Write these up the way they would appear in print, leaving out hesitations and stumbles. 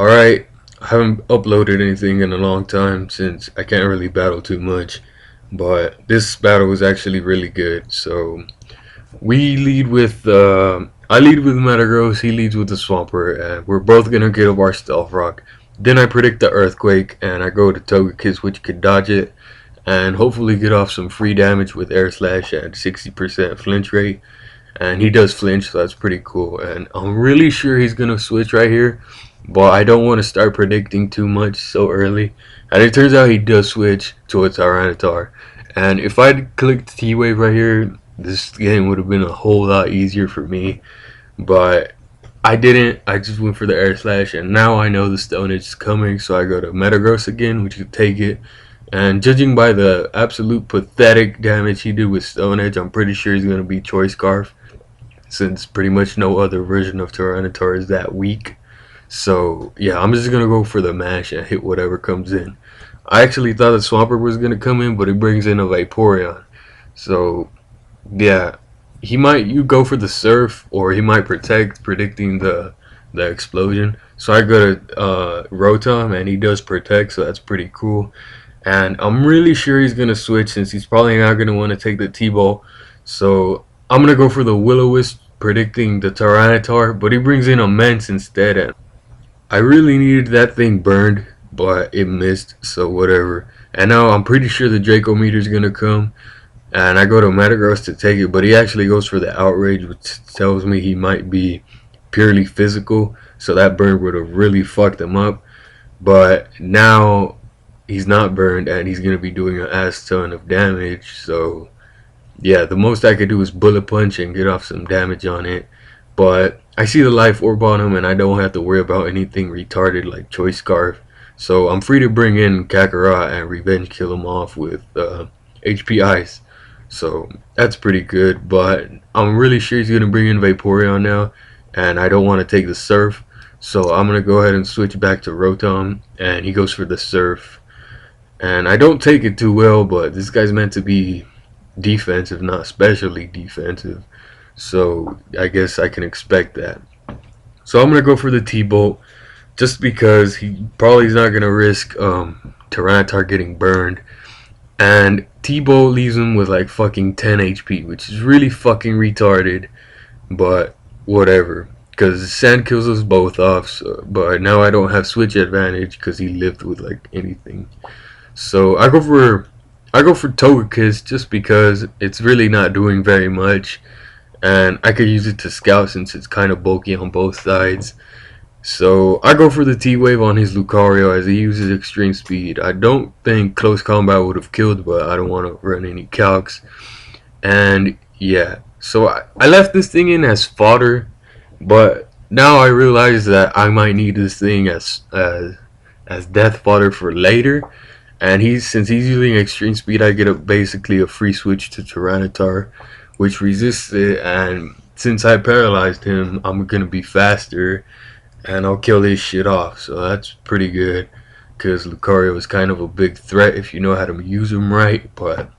Alright, I haven't uploaded anything in a long time since I can't really battle too much, but this battle was actually really good. So we lead with I lead with Metagross, he leads with the Swampert, and we're both gonna get up our Stealth Rock. Then I predict the Earthquake, and I go to Togekiss, which could dodge it, and hopefully get off some free damage with Air Slash at 60% flinch rate. And he does flinch, so that's pretty cool. And I'm really sure he's gonna switch right here, but I don't want to start predicting too much so early. And it turns out he does switch to a Tyranitar. And if I'd clicked T-Wave right here, this game would have been a whole lot easier for me. But I didn't. I just went for the Air Slash, and now I know the Stone Edge is coming, so I go to Metagross again, which could take it. And judging by the absolute pathetic damage he did with Stone Edge, I'm pretty sure he's going to be Choice Scarf, since pretty much no other version of Tyranitar is that weak. So yeah, I'm just gonna go for the mash and hit whatever comes in. I actually thought the Swampert was gonna come in, but it brings in a Vaporeon. So yeah, you go for the Surf, or he might protect, predicting the explosion. So I go to Rotom, and he does protect, so that's pretty cool. And I'm really sure he's gonna switch, since he's probably not gonna want to take the T-Ball. So I'm gonna go for the Will-O-Wisp, predicting the Tyranitar, but he brings in Immense instead. And I really needed that thing burned, but it missed, so whatever. And now I'm pretty sure the Draco Meteor is gonna come, and I go to Metagross to take it, but he actually goes for the Outrage, which tells me he might be purely physical, so that burn would have really fucked him up. But now he's not burned, and he's gonna be doing an ass ton of damage, so yeah, the most I could do is Bullet Punch and get off some damage on it. But I see the Life Orb on him, and I don't have to worry about anything retarded like Choice Scarf. So I'm free to bring in Kakarot and Revenge kill him off with HP Ice. So that's pretty good, but I'm really sure he's going to bring in Vaporeon now, and I don't want to take the Surf. So I'm going to go ahead and switch back to Rotom, and he goes for the Surf. And I don't take it too well, but this guy's meant to be defensive, not especially defensive, so I guess I can expect that. So I'm gonna go for the T-Bolt, just because he probably is not gonna risk Tyranitar getting burned, and T-Bolt leaves him with like fucking 10 HP, which is really fucking retarded, but whatever, because Sand kills us both off. So, but now I don't have switch advantage because he lived with like anything. So I go for Togekiss, just because it's really not doing very much, and I could use it to scout since it's kind of bulky on both sides. So I go for the T-Wave on his Lucario as he uses extreme speed. I don't think close combat would have killed, but I don't want to run any calcs. And yeah, so I left this thing in as fodder, but now I realize that I might need this thing as death fodder for later. And since he's using extreme speed, I get basically a free switch to Tyranitar, which resists it. And since I paralyzed him, I'm gonna be faster, and I'll kill this shit off. So that's pretty good, because Lucario is kind of a big threat if you know how to use him right. But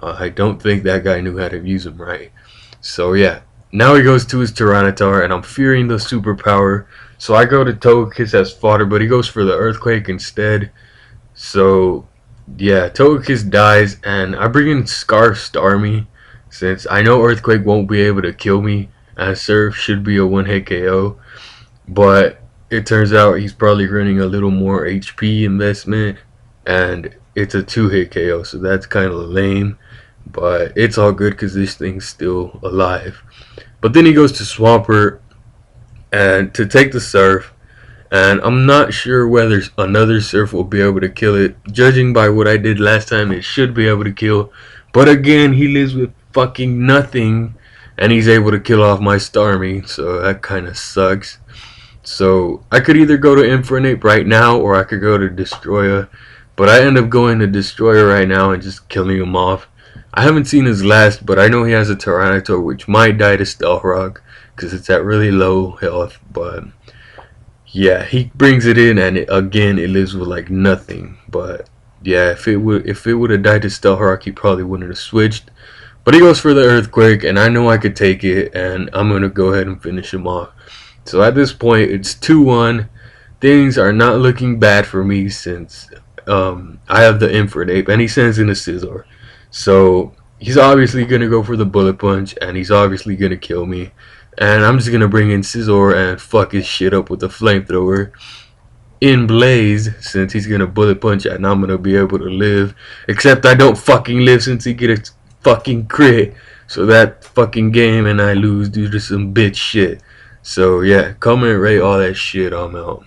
I don't think that guy knew how to use him right. So yeah, now he goes to his Tyranitar, and I'm fearing the superpower. So I go to Togekiss as fodder, but he goes for the Earthquake instead. So yeah, Togekiss dies, and I bring in Scarf Starmie, since I know Earthquake won't be able to kill me, and Surf should be a one-hit KO. But it turns out he's probably running a little more HP investment, and it's a 2-hit KO, so that's kind of lame. But it's all good because this thing's still alive. But then he goes to Swampert and to take the Surf. And I'm not sure whether another Surf will be able to kill it. Judging by what I did last time, it should be able to kill. But again, he lives with fucking nothing, and he's able to kill off my Starmie, so that kind of sucks. So I could either go to Infernape right now, or I could go to Destroyer. But I end up going to Destroyer right now and just killing him off. I haven't seen his last, but I know he has a Tyranitar, which might die to Stealth Rock, because it's at really low health. But yeah, he brings it in, and again it lives with like nothing. But yeah, if it would have died to Stealth Rock, he probably wouldn't have switched. But he goes for the Earthquake, and I know I could take it, and I'm gonna go ahead and finish him off. So at this point, it's 2-1. things are not looking bad for me since I have the infrared ape and he sends in a scissor. So he's obviously gonna go for the bullet punch and he's obviously gonna kill me. And I'm just gonna bring in scissor and fuck his shit up with the flamethrower in Blaze, since he's gonna bullet punch and I'm gonna be able to live. Except I don't fucking live since he get a fucking crit. So that fucking game and I lose due to some bitch shit. So yeah, comment, rate, all that shit. I'm out.